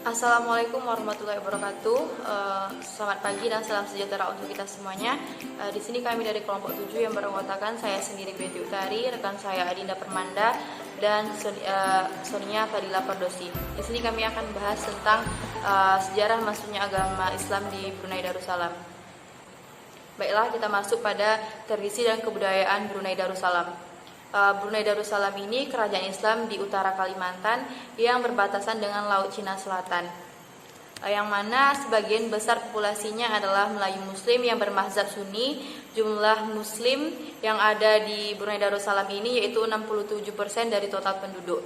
Assalamualaikum warahmatullahi wabarakatuh. Selamat pagi dan salam sejahtera untuk kita semuanya. Di sini kami dari kelompok 7 yang beranggotakan saya sendiri Betty Utari, rekan saya Adinda Permanda, dan Sonia Fadila Fardosi. Di sini kami akan bahas tentang sejarah masuknya agama Islam di Brunei Darussalam. Baiklah, kita masuk pada tradisi dan kebudayaan Brunei Darussalam. Brunei Darussalam ini kerajaan Islam di utara Kalimantan yang berbatasan dengan Laut Cina Selatan, yang mana sebagian besar populasinya adalah Melayu Muslim yang bermazhab Sunni. Jumlah Muslim yang ada di Brunei Darussalam ini yaitu 67% dari total penduduk.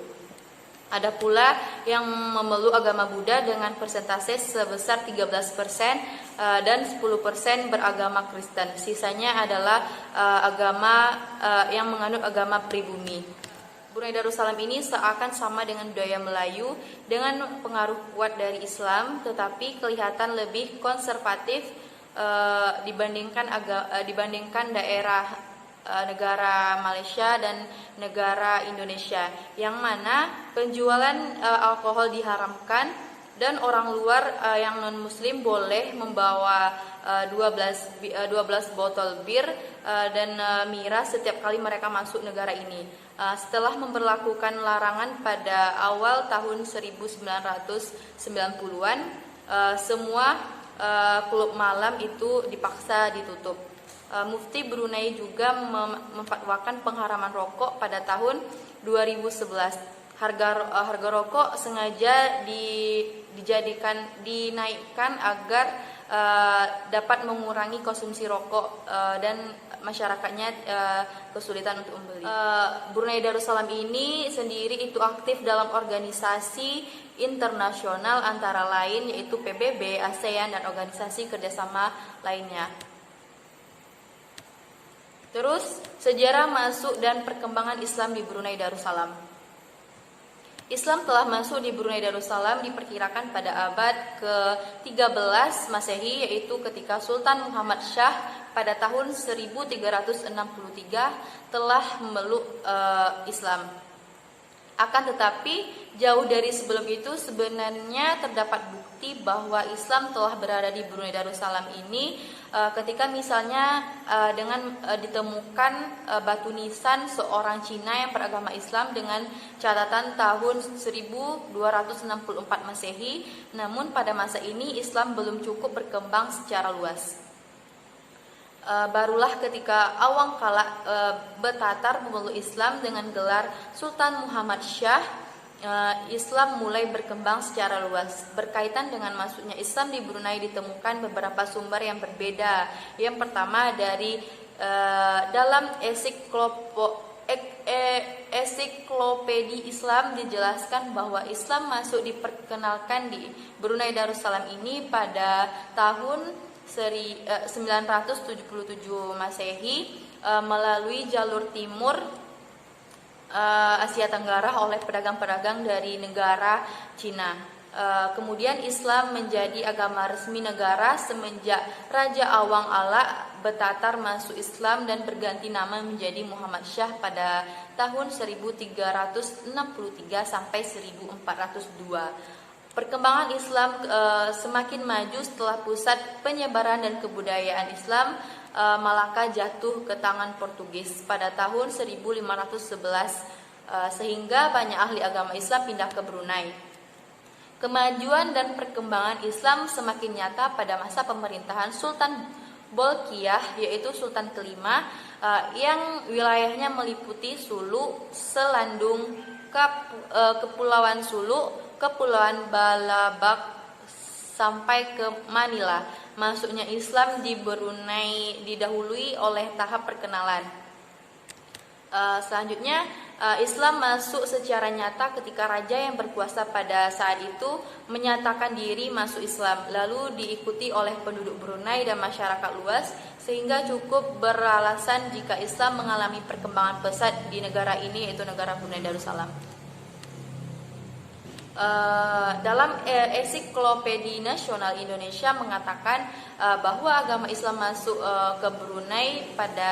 Ada pula yang memeluk agama Buddha dengan persentase sebesar 13% dan 10% beragama Kristen. Sisanya adalah agama yang menganut agama pribumi. Brunei Darussalam ini seakan sama dengan budaya Melayu dengan pengaruh kuat dari Islam, tetapi kelihatan lebih konservatif dibandingkan daerah negara Malaysia dan negara Indonesia, yang mana penjualan alkohol diharamkan dan orang luar yang non muslim boleh membawa 12 botol bir dan miras setiap kali mereka masuk negara ini. Setelah memberlakukan larangan pada awal tahun 1990-an, semua klub malam itu dipaksa ditutup. Mufti Brunei juga memfatwakan pengharaman rokok pada tahun 2011. Harga rokok sengaja dinaikkan agar dapat mengurangi konsumsi rokok dan masyarakatnya kesulitan untuk membeli. Brunei Darussalam ini sendiri itu aktif dalam organisasi internasional antara lain yaitu PBB, ASEAN, dan organisasi kerjasama lainnya. Terus, sejarah masuk dan perkembangan Islam di Brunei Darussalam. Islam telah masuk di Brunei Darussalam diperkirakan pada abad ke-13 Masehi, yaitu ketika Sultan Muhammad Shah pada tahun 1363 telah memeluk Islam. Akan tetapi, jauh dari sebelum itu sebenarnya terdapat bukti bahwa Islam telah berada di Brunei Darussalam ini ketika misalnya dengan ditemukan batu nisan seorang Cina yang beragama Islam dengan catatan tahun 1264 Masehi, namun pada masa ini Islam belum cukup berkembang secara luas. Barulah ketika awang kala Betatar memeluk Islam dengan gelar Sultan Muhammad Shah, Islam mulai berkembang secara luas. Berkaitan dengan masuknya Islam di Brunei ditemukan beberapa sumber yang berbeda. Yang pertama dari dalam ensiklopedi Islam dijelaskan bahwa Islam masuk diperkenalkan di Brunei Darussalam ini pada tahun 977 Masehi melalui jalur timur Asia Tenggara oleh pedagang-pedagang dari negara Cina. Kemudian Islam menjadi agama resmi negara semenjak Raja Awang Ala Betatar masuk Islam dan berganti nama menjadi Muhammad Shah pada tahun 1363 sampai 1402. Perkembangan Islam semakin maju setelah pusat penyebaran dan kebudayaan Islam Malaka jatuh ke tangan Portugis pada tahun 1511 sehingga banyak ahli agama Islam pindah ke Brunei. Kemajuan dan perkembangan Islam semakin nyata pada masa pemerintahan Sultan Bolkiah, yaitu Sultan kelima, yang wilayahnya meliputi Sulu, Selandung, Kepulauan Sulu, Kepulauan Balabac sampai ke Manila. Masuknya Islam di Brunei didahului oleh tahap perkenalan. Selanjutnya, Islam masuk secara nyata ketika raja yang berkuasa pada saat itu menyatakan diri masuk Islam, lalu diikuti oleh penduduk Brunei dan masyarakat luas, sehingga cukup beralasan jika Islam mengalami perkembangan pesat di negara ini, yaitu negara Brunei Darussalam. Dalam Ensiklopedi Nasional Indonesia mengatakan bahwa agama Islam masuk ke Brunei pada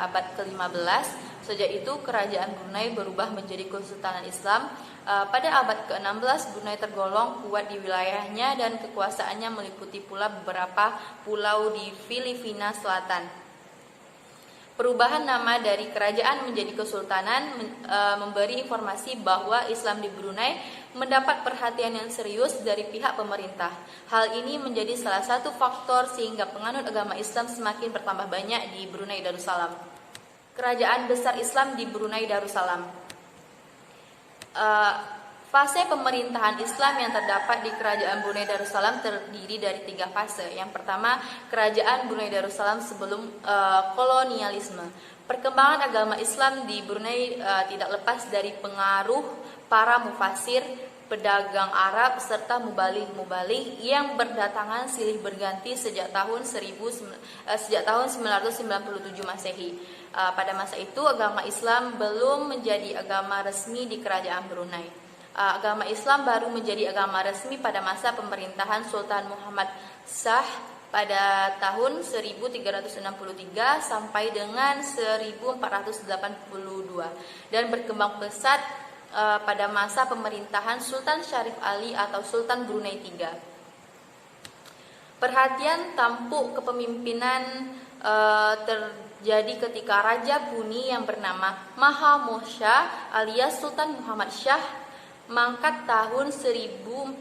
abad ke-15 Sejak itu kerajaan Brunei berubah menjadi Kesultanan Islam. Pada abad ke-16 Brunei tergolong kuat di wilayahnya dan kekuasaannya meliputi pula beberapa pulau di Filipina Selatan. Perubahan nama dari kerajaan menjadi kesultanan memberi informasi bahwa Islam di Brunei mendapat perhatian yang serius dari pihak pemerintah. Hal ini menjadi salah satu faktor sehingga penganut agama Islam semakin bertambah banyak di Brunei Darussalam. Kerajaan besar Islam di Brunei Darussalam. Fase pemerintahan Islam yang terdapat di Kerajaan Brunei Darussalam terdiri dari 3 fase. Yang pertama, Kerajaan Brunei Darussalam sebelum kolonialisme. Perkembangan agama Islam di Brunei tidak lepas dari pengaruh para mufasir, pedagang Arab serta mubaligh yang berdatangan silih berganti sejak tahun 997 Masehi. Pada masa itu agama Islam belum menjadi agama resmi di Kerajaan Brunei. Agama Islam baru menjadi agama resmi pada masa pemerintahan Sultan Muhammad Shah pada tahun 1363 sampai dengan 1482 dan berkembang pesat pada masa pemerintahan Sultan Syarif Ali atau Sultan Brunei III. Perhatian tampuk kepemimpinan terjadi ketika Raja Buni yang bernama Mahmud Shah alias Sultan Muhammad Shah mangkat tahun 1482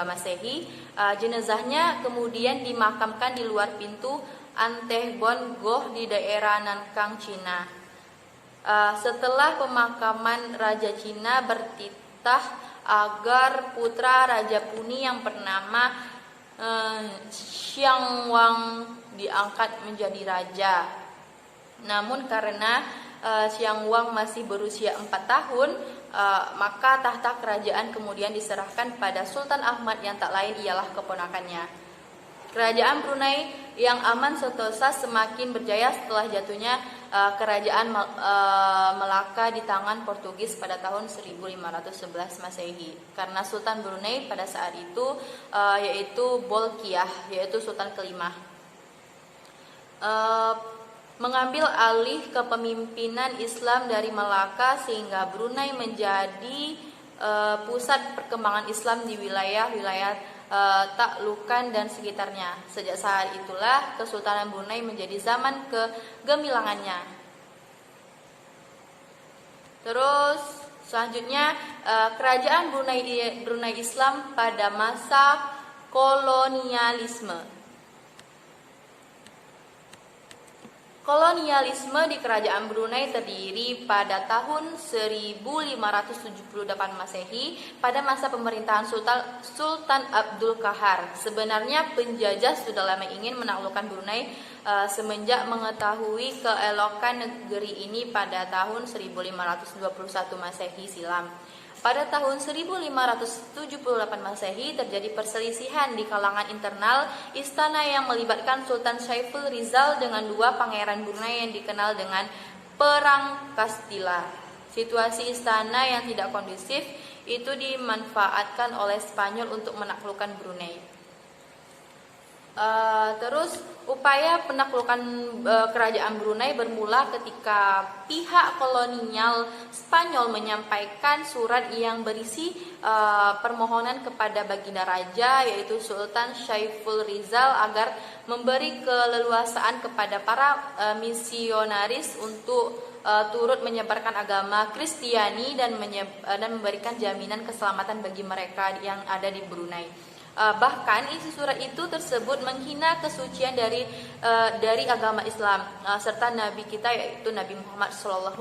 Masehi. Jenazahnya kemudian dimakamkan di luar pintu Antehbon Goh di daerah Nankang, Cina. Setelah pemakaman, Raja Cina bertitah agar putra Raja Buni yang bernama Xiang Wang diangkat menjadi raja. Namun karena Xiang Wang masih berusia 4 tahun, maka tahta kerajaan kemudian diserahkan pada Sultan Ahmad yang tak lain ialah keponakannya. Kerajaan Brunei yang aman sentosa semakin berjaya setelah jatuhnya kerajaan Melaka di tangan Portugis pada tahun 1511 Masehi. Karena Sultan Brunei pada saat itu yaitu Bolkiah, yaitu Sultan kelima, mengambil alih kepemimpinan Islam dari Melaka sehingga Brunei menjadi pusat perkembangan Islam di wilayah-wilayah Taklukan dan sekitarnya. Sejak saat itulah Kesultanan Brunei menjadi zaman kegemilangannya. Terus selanjutnya kerajaan Brunei Islam pada masa kolonialisme. Kolonialisme di Kerajaan Brunei terdiri pada tahun 1578 Masehi pada masa pemerintahan Sultan Abdul Qahar. Sebenarnya penjajah sudah lama ingin menaklukkan Brunei semenjak mengetahui keelokan negeri ini pada tahun 1521 Masehi silam. Pada tahun 1578 Masehi terjadi perselisihan di kalangan internal istana yang melibatkan Sultan Saiful Rizal dengan 2 pangeran Brunei yang dikenal dengan Perang Kastila. Situasi istana yang tidak kondusif itu dimanfaatkan oleh Spanyol untuk menaklukkan Brunei. Terus upaya penaklukan kerajaan Brunei bermula ketika pihak kolonial Spanyol menyampaikan surat yang berisi permohonan kepada baginda raja yaitu Sultan Saiful Rizal agar memberi keleluasaan kepada para misionaris untuk turut menyebarkan agama Kristiani dan memberikan jaminan keselamatan bagi mereka yang ada di Brunei. Bahkan isi surat itu tersebut menghina kesucian dari agama Islam serta Nabi kita yaitu Nabi Muhammad SAW.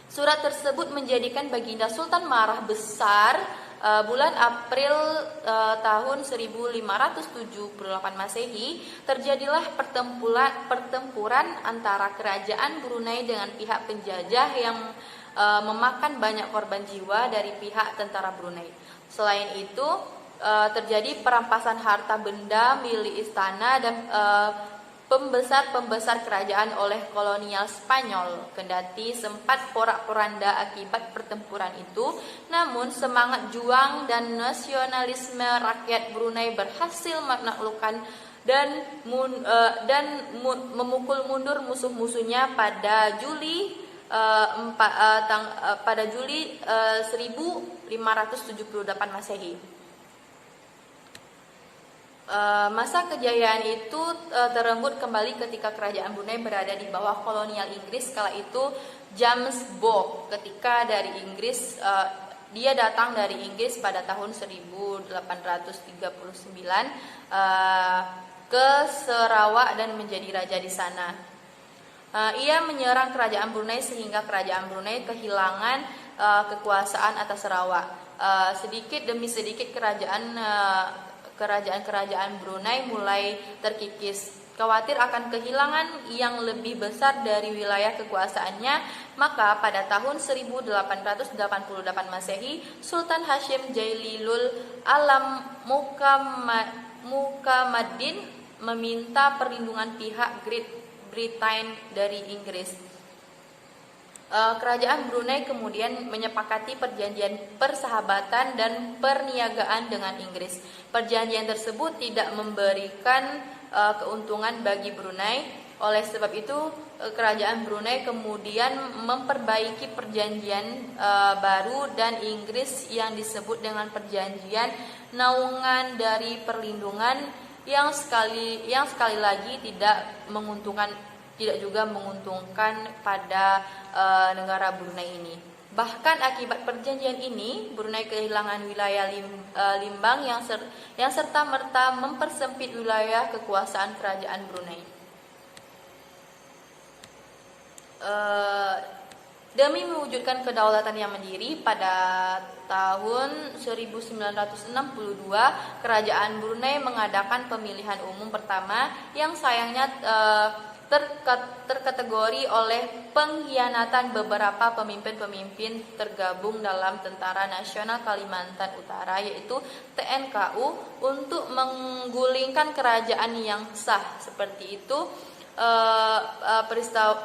Surat tersebut menjadikan baginda Sultan marah besar. Bulan April tahun 1578 Masehi terjadilah pertempuran antara kerajaan Brunei dengan pihak penjajah yang memakan banyak korban jiwa dari pihak tentara Brunei. Selain itu terjadi perampasan harta benda milik istana dan pembesar kerajaan oleh kolonial Spanyol. Kendati sempat porak-poranda akibat pertempuran itu, namun semangat juang dan nasionalisme rakyat Brunei berhasil menaklukkan memukul mundur musuh-musuhnya pada Juli 1578 Masehi. Masa kejayaan itu terenggut kembali ketika kerajaan Brunei berada di bawah kolonial Inggris. Kala itu James Bock ketika dari Inggris, dia datang dari Inggris pada tahun 1839 ke Sarawak dan menjadi raja di sana. Ia menyerang kerajaan Brunei sehingga kerajaan Brunei kehilangan kekuasaan atas Sarawak. Sedikit demi sedikit kerajaan Brunei mulai terkikis. Khawatir akan kehilangan yang lebih besar dari wilayah kekuasaannya, maka pada tahun 1888 Masehi, Sultan Hashim Jailulul Alam Mukamaddin meminta perlindungan pihak Great Britain dari Inggris. Kerajaan Brunei kemudian menyepakati perjanjian persahabatan dan perniagaan dengan Inggris. Perjanjian tersebut tidak memberikan keuntungan bagi Brunei. Oleh sebab itu, kerajaan Brunei kemudian memperbaiki perjanjian baru dan Inggris yang disebut dengan perjanjian naungan dari perlindungan yang sekali lagi tidak juga menguntungkan pada negara Brunei ini. Bahkan akibat perjanjian ini, Brunei kehilangan wilayah Limbang yang serta-merta mempersempit wilayah kekuasaan kerajaan Brunei. Demi mewujudkan kedaulatan yang mandiri, pada tahun 1962 kerajaan Brunei mengadakan pemilihan umum pertama yang sayangnya terkategori oleh pengkhianatan beberapa pemimpin-pemimpin tergabung dalam Tentara Nasional Kalimantan Utara, yaitu TNKU, untuk menggulingkan kerajaan yang sah. Seperti itu,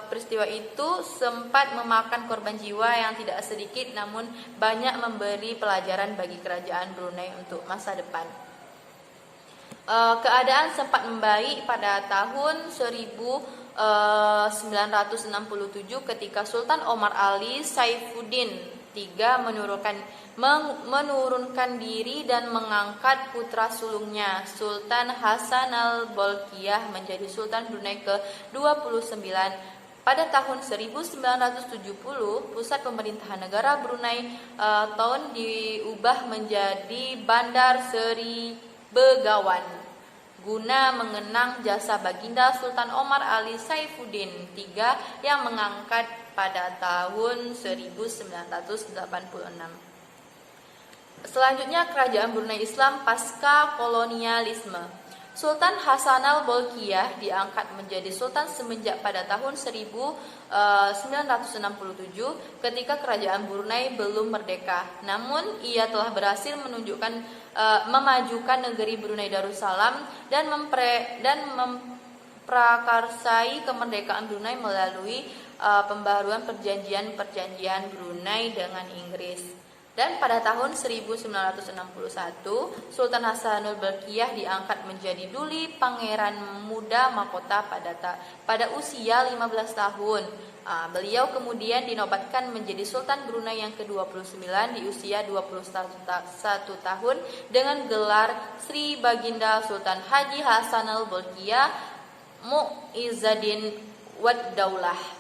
peristiwa itu sempat memakan korban jiwa yang tidak sedikit, namun banyak memberi pelajaran bagi kerajaan Brunei untuk masa depan. Keadaan sempat membaik pada tahun 1967 ketika Sultan Omar Ali Saifuddin III menurunkan diri dan mengangkat putra sulungnya Sultan Hasan al-Bolkiah menjadi Sultan Brunei ke-29. Pada tahun 1970, pusat pemerintahan negara Brunei diubah menjadi Bandar Seri Begawan guna mengenang jasa baginda Sultan Omar Ali Saifuddin III yang mengangkat pada tahun 1986. Selanjutnya, kerajaan Brunei Islam pasca kolonialisme. Sultan Hasan al-Bolkiah diangkat menjadi sultan semenjak pada tahun 1967 ketika kerajaan Brunei belum merdeka. Namun ia telah berhasil memajukan negeri Brunei Darussalam dan memprakarsai kemerdekaan Brunei melalui pembaruan perjanjian Brunei dengan Inggris. Dan pada tahun 1961, Sultan Hasanul Bolkiah diangkat menjadi Duli Pangeran Muda Mahkota pada usia 15 tahun. Beliau kemudian dinobatkan menjadi Sultan Brunei yang ke-29 di usia 21 tahun dengan gelar Sri Baginda Sultan Haji Hasanul Bolkiah Mu'izzuddin Wad Daulah.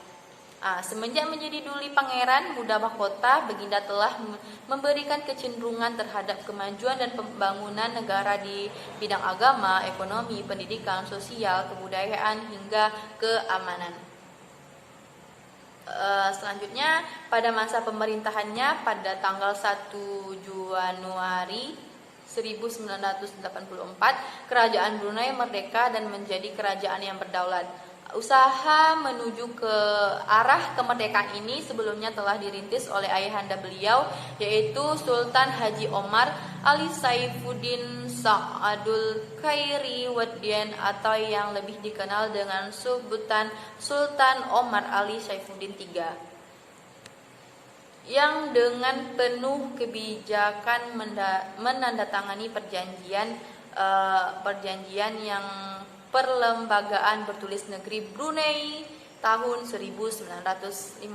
Semenjak menjadi Duli Pangeran Muda Mahkota, Baginda telah memberikan kecenderungan terhadap kemajuan dan pembangunan negara di bidang agama, ekonomi, pendidikan, sosial, kebudayaan, hingga keamanan. Selanjutnya, pada masa pemerintahannya pada tanggal 1 Januari 1984, kerajaan Brunei merdeka dan menjadi kerajaan yang berdaulat. Usaha menuju ke arah kemerdekaan ini sebelumnya telah dirintis oleh ayahanda beliau, yaitu Sultan Haji Omar Ali Saifuddin Sa'adul Khairi Waddian, atau yang lebih dikenal dengan sebutan Sultan Omar Ali Saifuddin III, yang dengan penuh kebijakan menandatangani perjanjian perjanjian yang perlembagaan bertulis negeri Brunei tahun 1959.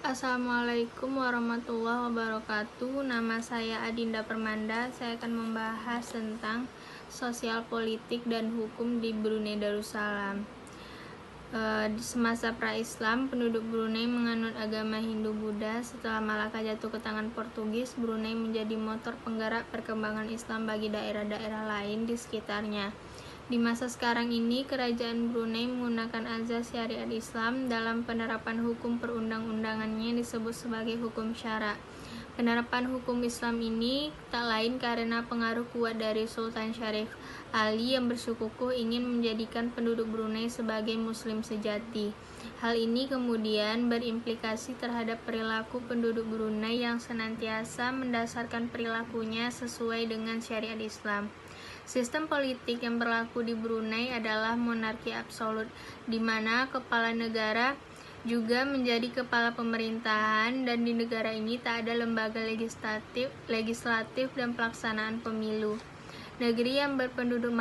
Assalamualaikum warahmatullahi wabarakatuh. Nama saya Adinda Permanda. Saya akan membahas tentang sosial politik dan hukum di Brunei Darussalam. Di semasa pra-Islam, penduduk Brunei menganut agama Hindu-Buddha. Setelah Malaka jatuh ke tangan Portugis, Brunei menjadi motor penggerak perkembangan Islam bagi daerah-daerah lain di sekitarnya. Di masa sekarang ini, kerajaan Brunei menggunakan azas syariat Islam dalam penerapan hukum perundang-undangannya disebut sebagai hukum syara. Penerapan hukum Islam ini tak lain karena pengaruh kuat dari Sultan Syarif Ali yang bersikukuh ingin menjadikan penduduk Brunei sebagai muslim sejati. Hal ini kemudian berimplikasi terhadap perilaku penduduk Brunei yang senantiasa mendasarkan perilakunya sesuai dengan syariat Islam. Sistem politik yang berlaku di Brunei adalah monarki absolut, di mana kepala negara juga menjadi kepala pemerintahan, dan di negara ini tak ada lembaga legislatif dan pelaksanaan pemilu. Negeri yang berpenduduk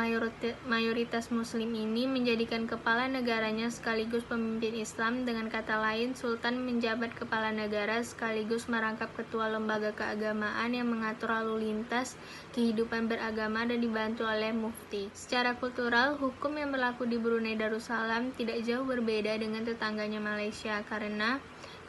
mayoritas muslim ini menjadikan kepala negaranya sekaligus pemimpin Islam. Dengan kata lain, Sultan menjabat kepala negara sekaligus merangkap ketua lembaga keagamaan yang mengatur lalu lintas kehidupan beragama dan dibantu oleh mufti. Secara kultural, hukum yang berlaku di Brunei Darussalam tidak jauh berbeda dengan tetangganya Malaysia karena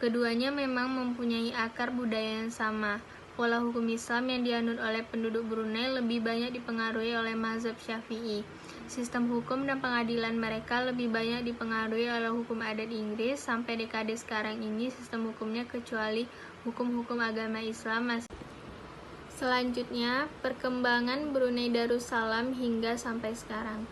keduanya memang mempunyai akar budaya yang sama. Pola hukum Islam yang dianut oleh penduduk Brunei lebih banyak dipengaruhi oleh mazhab Syafi'i. Sistem hukum dan pengadilan mereka lebih banyak dipengaruhi oleh hukum adat Inggris. Sampai dekade sekarang ini, sistem hukumnya kecuali hukum-hukum agama Islam masih. Selanjutnya, perkembangan Brunei Darussalam hingga sampai sekarang.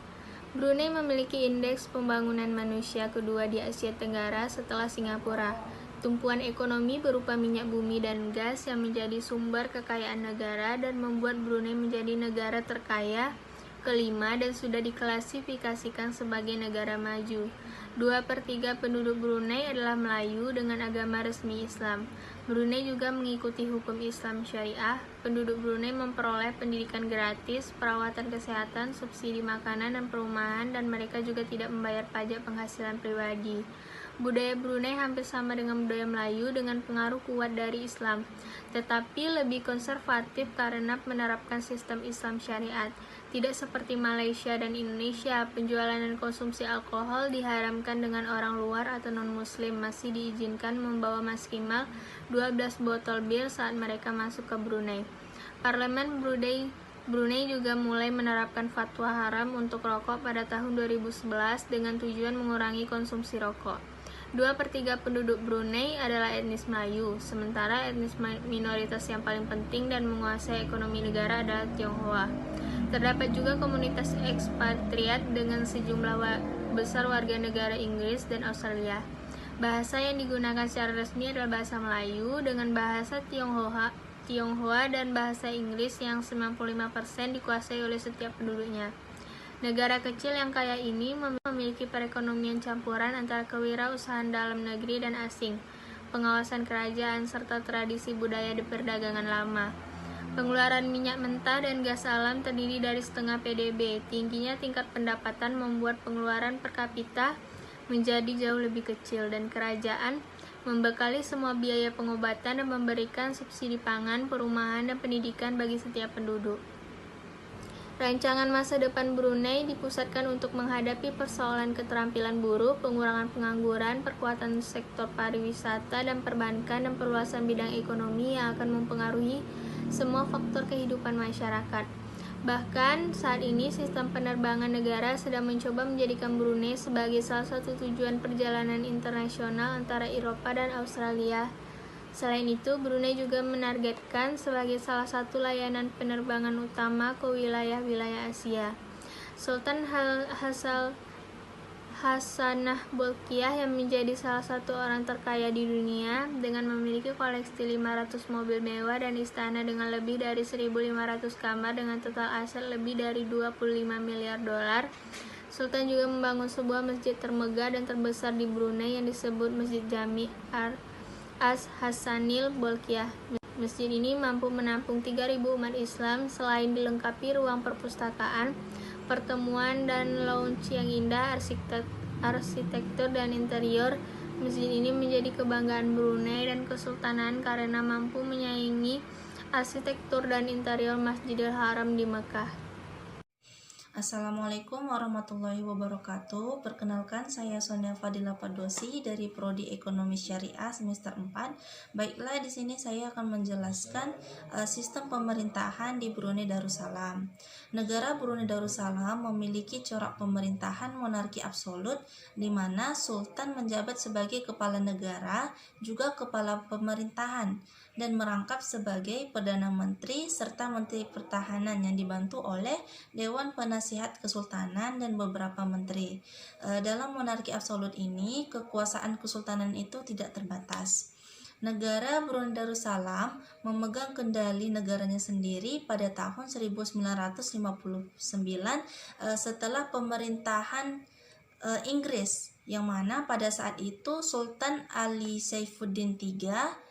Brunei memiliki indeks pembangunan manusia kedua di Asia Tenggara setelah Singapura. Tumpuan ekonomi berupa minyak bumi dan gas yang menjadi sumber kekayaan negara dan membuat Brunei menjadi negara terkaya kelima dan sudah diklasifikasikan sebagai negara maju. 2/3 penduduk Brunei adalah Melayu dengan agama resmi Islam. Brunei juga mengikuti hukum Islam Syariah. Penduduk Brunei memperoleh pendidikan gratis, perawatan kesehatan, subsidi makanan dan perumahan, dan mereka juga tidak membayar pajak penghasilan pribadi. Budaya Brunei hampir sama dengan budaya Melayu dengan pengaruh kuat dari Islam, tetapi lebih konservatif karena menerapkan sistem Islam syariat. Tidak seperti Malaysia dan Indonesia, penjualan dan konsumsi alkohol diharamkan dengan orang luar atau non-muslim masih diizinkan membawa maksimal 12 botol bir saat mereka masuk ke Brunei. Parlemen Brunei juga mulai menerapkan fatwa haram untuk rokok pada tahun 2011 dengan tujuan mengurangi konsumsi rokok. 2/3 penduduk Brunei adalah etnis Melayu, sementara etnis minoritas yang paling penting dan menguasai ekonomi negara adalah Tionghoa. Terdapat juga komunitas ekspatriat dengan sejumlah besar warga negara Inggris dan Australia. Bahasa yang digunakan secara resmi adalah bahasa Melayu dengan bahasa Tionghoa dan bahasa Inggris yang 95% dikuasai oleh setiap penduduknya. Negara kecil yang kaya ini memiliki perekonomian campuran antara kewirausahaan dalam negeri dan asing, pengawasan kerajaan, serta tradisi budaya di perdagangan lama. Pengeluaran minyak mentah dan gas alam terdiri dari setengah PDB. Tingginya tingkat pendapatan membuat pengeluaran per kapita menjadi jauh lebih kecil, dan kerajaan membekali semua biaya pengobatan dan memberikan subsidi pangan, perumahan, dan pendidikan bagi setiap penduduk. Rancangan masa depan Brunei dipusatkan untuk menghadapi persoalan keterampilan buruh, pengurangan pengangguran, perkuatan sektor pariwisata dan perbankan, dan perluasan bidang ekonomi yang akan mempengaruhi semua faktor kehidupan masyarakat. Bahkan saat ini sistem penerbangan negara sedang mencoba menjadikan Brunei sebagai salah satu tujuan perjalanan internasional antara Eropa dan Australia. Selain itu, Brunei juga menargetkan sebagai salah satu layanan penerbangan utama ke wilayah-wilayah Asia. Sultan Hassanah Bolkiah yang menjadi salah satu orang terkaya di dunia dengan memiliki koleksi 500 mobil mewah dan istana dengan lebih dari 1.500 kamar dengan total aset lebih dari 25 miliar dolar. Sultan juga membangun sebuah masjid termegah dan terbesar di Brunei yang disebut Masjid Jami' As Hassanil Bolkiah. Masjid ini mampu menampung 3.000 umat Islam. Selain dilengkapi ruang perpustakaan, pertemuan, dan lounge yang indah, arsitektur dan interior masjid ini menjadi kebanggaan Brunei dan Kesultanan karena mampu menyaingi arsitektur dan interior Masjidil Haram di Mekah. Assalamualaikum warahmatullahi wabarakatuh. Perkenalkan, saya Sonia Fadila Padosi dari Prodi Ekonomi Syariah semester 4. Baiklah, di sini saya akan menjelaskan sistem pemerintahan di Brunei Darussalam. Negara Brunei Darussalam memiliki corak pemerintahan monarki absolut, di mana sultan menjabat sebagai kepala negara, juga kepala pemerintahan, dan merangkap sebagai Perdana Menteri serta Menteri Pertahanan yang dibantu oleh Dewan Penasihat Kesultanan dan beberapa menteri. Dalam monarki absolut ini, kekuasaan kesultanan itu tidak terbatas. Negara Brunei Darussalam memegang kendali negaranya sendiri pada tahun 1959 setelah pemerintahan Inggris, yang mana pada saat itu Sultan Ali Saifuddin III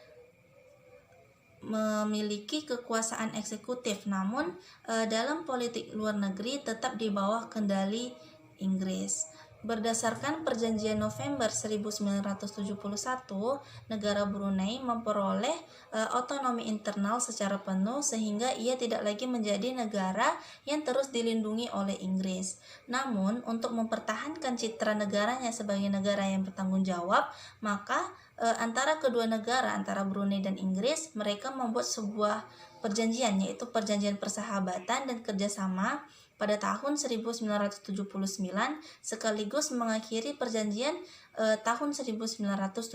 memiliki kekuasaan eksekutif, namun dalam politik luar negeri tetap di bawah kendali Inggris. Berdasarkan perjanjian November 1971, negara Brunei memperoleh otonomi internal secara penuh sehingga ia tidak lagi menjadi negara yang terus dilindungi oleh Inggris. Namun, untuk mempertahankan citra negaranya sebagai negara yang bertanggung jawab, maka antara kedua negara, antara Brunei dan Inggris, mereka membuat sebuah perjanjian, yaitu perjanjian persahabatan dan kerjasama pada tahun 1979 sekaligus mengakhiri perjanjian tahun 1971.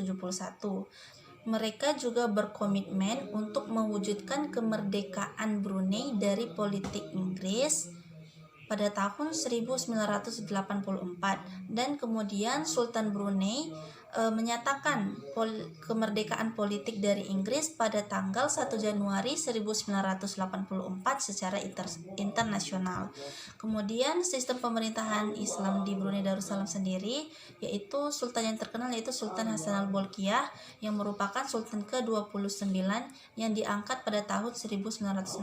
Mereka juga berkomitmen untuk mewujudkan kemerdekaan Brunei dari politik Inggris pada tahun 1984, dan kemudian Sultan Brunei menyatakan kemerdekaan politik dari Inggris pada tanggal 1 Januari 1984 secara internasional. Kemudian sistem pemerintahan Islam di Brunei Darussalam sendiri, yaitu sultan yang terkenal yaitu Sultan Hasan al-Bolkiah, yang merupakan sultan ke-29 yang diangkat pada tahun 1967.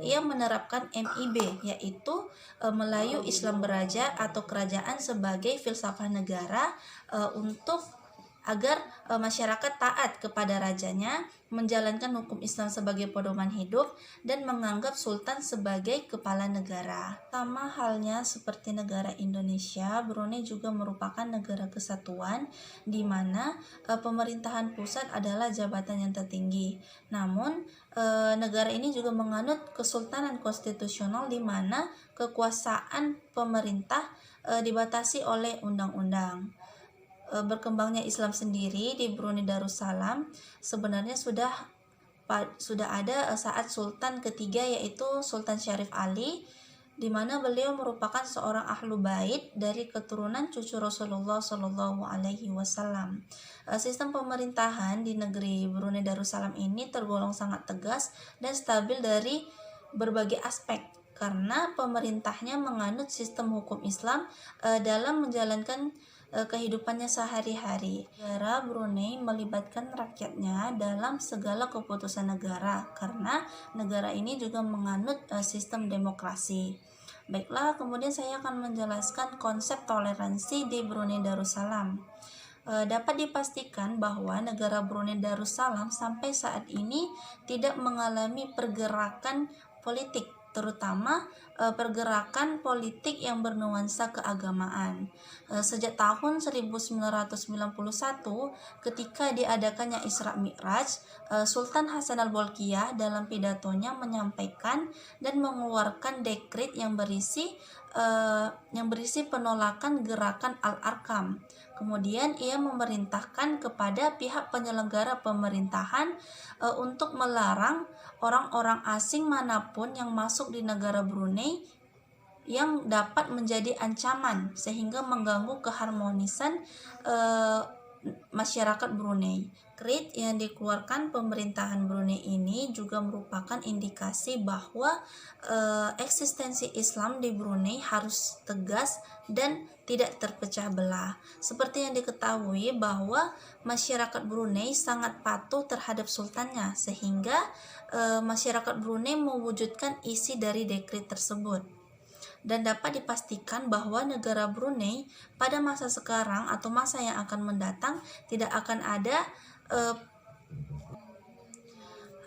Ia menerapkan MIB, yaitu Melayu Islam Beraja atau kerajaan sebagai filsafah negara, untuk agar masyarakat taat kepada rajanya, menjalankan hukum Islam sebagai pedoman hidup, dan menganggap sultan sebagai kepala negara. Sama halnya seperti negara Indonesia, Brunei juga merupakan negara kesatuan di mana pemerintahan pusat adalah jabatan yang tertinggi. Namun negara ini juga menganut kesultanan konstitusional di mana kekuasaan pemerintah dibatasi oleh undang-undang. Berkembangnya Islam sendiri di Brunei Darussalam sebenarnya sudah ada saat Sultan ketiga, yaitu Sultan Syarif Ali, di mana beliau merupakan seorang ahlu bait dari keturunan cucu Rasulullah Shallallahu Alaihi Wasallam. Sistem pemerintahan di negeri Brunei Darussalam ini tergolong sangat tegas dan stabil dari berbagai aspek, karena pemerintahnya menganut sistem hukum Islam dalam menjalankan kehidupannya sehari-hari. Negara Brunei melibatkan rakyatnya dalam segala keputusan negara, karena negara ini juga menganut sistem demokrasi. Baiklah, kemudian saya akan menjelaskan konsep toleransi di Brunei Darussalam. Dapat dipastikan bahwa negara Brunei Darussalam sampai saat ini tidak mengalami pergerakan politik, terutama pergerakan politik yang bernuansa keagamaan. Sejak tahun 1991, ketika diadakannya Isra Mi'raj, Sultan Hasan al-Bolkiah dalam pidatonya menyampaikan dan mengeluarkan dekret yang berisi penolakan gerakan Al-Arkam. Kemudian ia memerintahkan kepada pihak penyelenggara pemerintahan untuk melarang orang-orang asing manapun yang masuk di negara Brunei yang dapat menjadi ancaman sehingga mengganggu keharmonisan masyarakat Brunei. Krit yang dikeluarkan pemerintahan Brunei ini juga merupakan indikasi bahwa eksistensi Islam di Brunei harus tegas dan tidak terpecah belah. Seperti yang diketahui bahwa masyarakat Brunei sangat patuh terhadap sultannya, sehingga masyarakat Brunei mewujudkan isi dari dekret tersebut. Dan dapat dipastikan bahwa negara Brunei pada masa sekarang atau masa yang akan mendatang tidak akan ada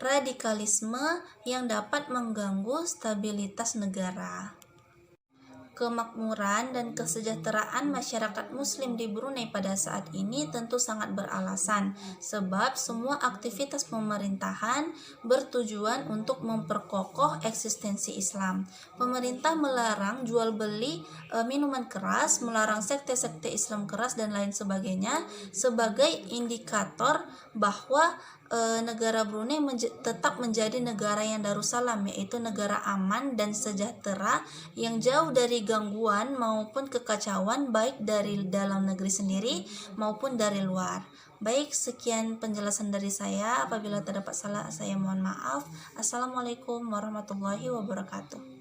radikalisme yang dapat mengganggu stabilitas negara. Kemakmuran dan kesejahteraan masyarakat Muslim di Brunei pada saat ini tentu sangat beralasan, sebab semua aktivitas pemerintahan bertujuan untuk memperkokoh eksistensi Islam. Pemerintah melarang jual beli minuman keras, melarang sekte-sekte Islam keras dan lain sebagainya sebagai indikator bahwa negara Brunei tetap menjadi negara yang darussalam, yaitu negara aman dan sejahtera yang jauh dari gangguan maupun kekacauan baik dari dalam negeri sendiri maupun dari luar. Baik, sekian penjelasan dari saya. Apabila terdapat salah, saya mohon maaf. Assalamualaikum warahmatullahi wabarakatuh.